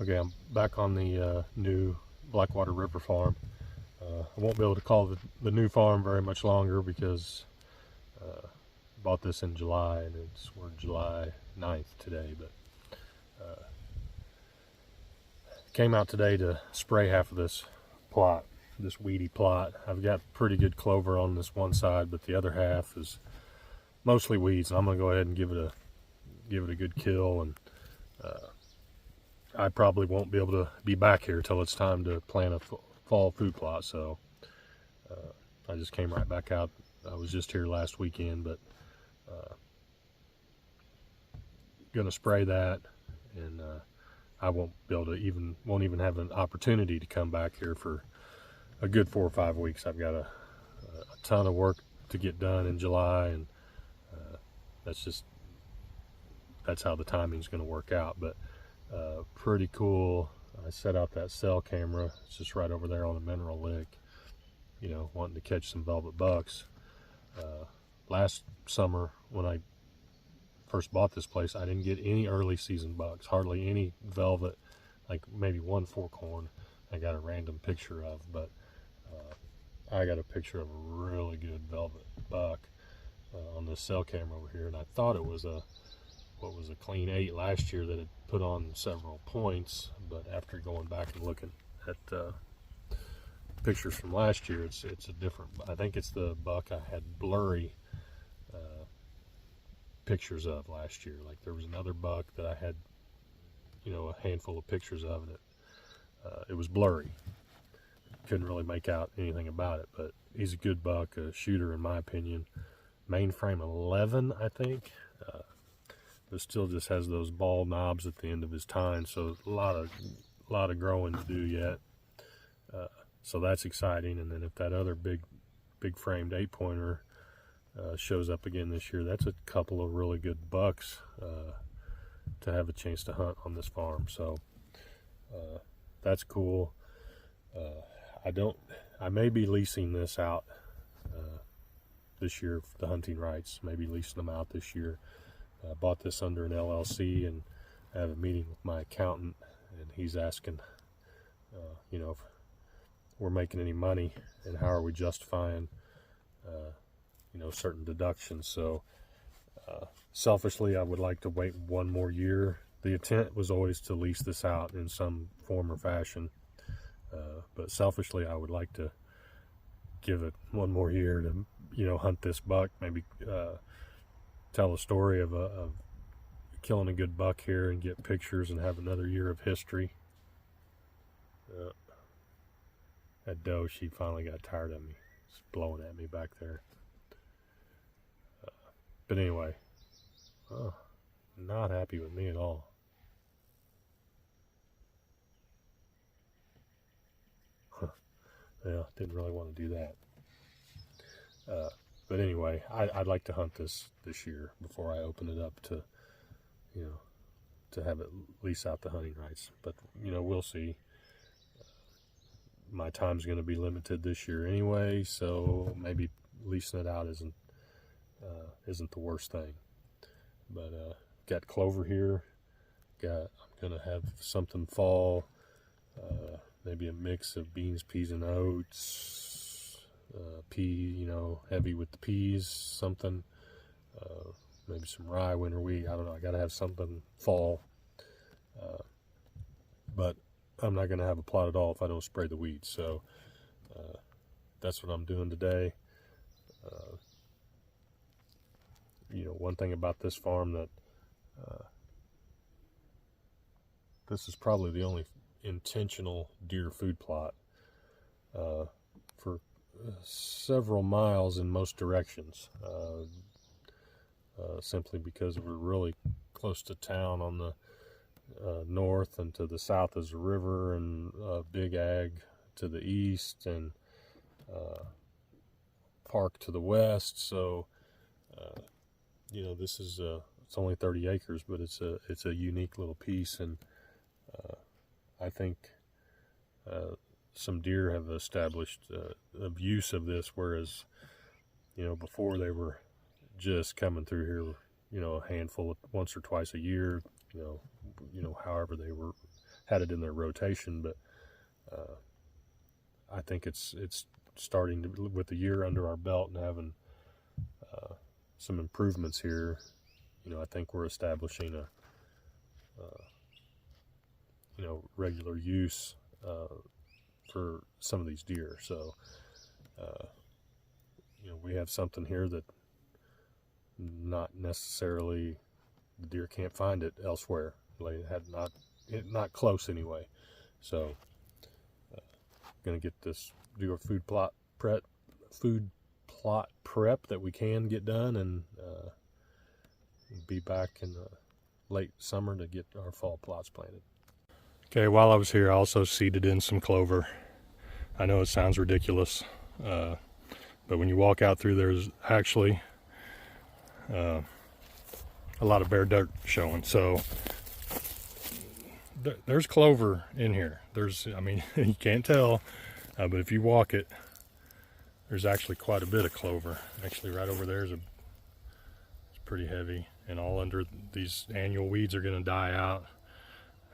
Okay, I'm back on the new Blackwater River farm. I won't be able to call the new farm very much longer because I bought this in July and we're July 9th today, but came out today to spray half of this plot, this weedy plot. I've got pretty good clover on this one side, but the other half is mostly weeds, and I'm gonna go ahead and give it a good kill. And I probably won't be able to be back here till it's time to plant a fall food plot, so I just came right back out. I was just here last weekend, but gonna spray that, and I won't be able to won't even have an opportunity to come back here for a good 4 or 5 weeks. I've got a ton of work to get done in July, and that's how the timing is going to work out. But pretty cool. I set out that cell camera. It's just right over there on the mineral lick, wanting to catch some velvet bucks. Last summer when I first bought this place, I didn't get any early season bucks, hardly any velvet, like maybe one forkhorn I got a random picture of, but I got a picture of a really good velvet buck on this cell camera over here, and I thought it was what was a clean 8 last year that had put on several points, but after going back and looking at pictures from last year, it's a different. I think it's the buck I had blurry pictures of last year. Like there was another buck that I had a handful of pictures of, and it was blurry. Couldn't really make out anything about it, but he's a good buck, a shooter in my opinion. Mainframe 11, I think, but still just has those ball knobs at the end of his tine, so a lot of growing to do yet. So that's exciting. And then if that other big framed 8-pointer shows up again this year, that's a couple of really good bucks to have a chance to hunt on this farm. So that's cool. I may be leasing this out this year for the hunting rights, maybe leasing them out this year. I bought this under an LLC, and I have a meeting with my accountant, and he's asking, if we're making any money and how are we justifying, certain deductions. So selfishly, I would like to wait 1 more year. The intent was always to lease this out in some form or fashion, but selfishly, I would like to give it 1 more year to, hunt this buck, maybe tell a story of killing a good buck here and get pictures and have another year of history. That doe, she finally got tired of me. It's blowing at me back there. But anyway, not happy with me at all. Yeah, didn't really want to do that. But anyway, I'd like to hunt this year before I open it up to, to have it lease out the hunting rights. But, we'll see. My time's going to be limited this year anyway, so maybe leasing it out isn't the worst thing. But got clover here. I'm going to have something fall. Maybe a mix of beans, peas, and oats. Pea, heavy with the peas, something. Maybe some rye, winter wheat. I don't know. I got to have something fall. But I'm not going to have a plot at all if I don't spray the weeds. So that's what I'm doing today. One thing about this farm that this is probably the only intentional deer food plot for several miles in most directions, simply because we're really close to town on the north, and to the south is a river and big ag to the east, and park to the west. So this is it's only 30 acres, but it's a unique little piece, and I think some deer have established use of this, whereas before they were just coming through here, a handful once or twice a year, you know, however they had it in their rotation. But I think it's starting to, with the year under our belt and having some improvements here, you know, I think we're establishing a you know, regular use for some of these deer. So you know, we have something here that not necessarily, the deer can't find it elsewhere. Like, not close anyway. So gonna get this, do a food plot prep that we can get done, and be back in the late summer to get our fall plots planted. Okay, while I was here, I also seeded in some clover. I know it sounds ridiculous, but when you walk out through, there's actually a lot of bare dirt showing. So there's clover in here. I mean, you can't tell, but if you walk it, there's actually quite a bit of clover. Actually, right over there it's pretty heavy, and all under these annual weeds are going to die out,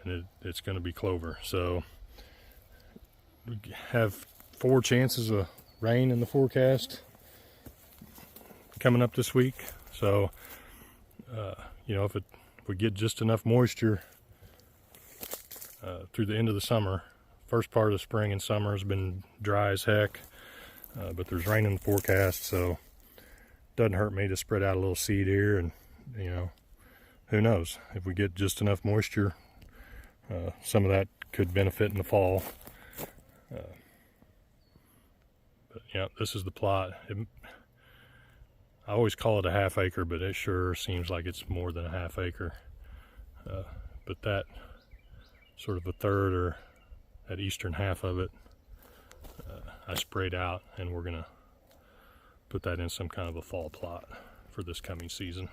and it's going to be clover. So we have 4 chances of rain in the forecast coming up this week. So you know, if we get just enough moisture through the end of the summer, first part of the spring and summer has been dry as heck, but there's rain in the forecast, so it doesn't hurt me to spread out a little seed here. And you know, who knows, if we get just enough moisture, some of that could benefit in the fall. But yeah, this is the plot. I always call it a half acre, but it sure seems like it's more than a half acre. But that sort of a third, or that eastern half of it, I sprayed out, and we're gonna put that in some kind of a fall plot for this coming season.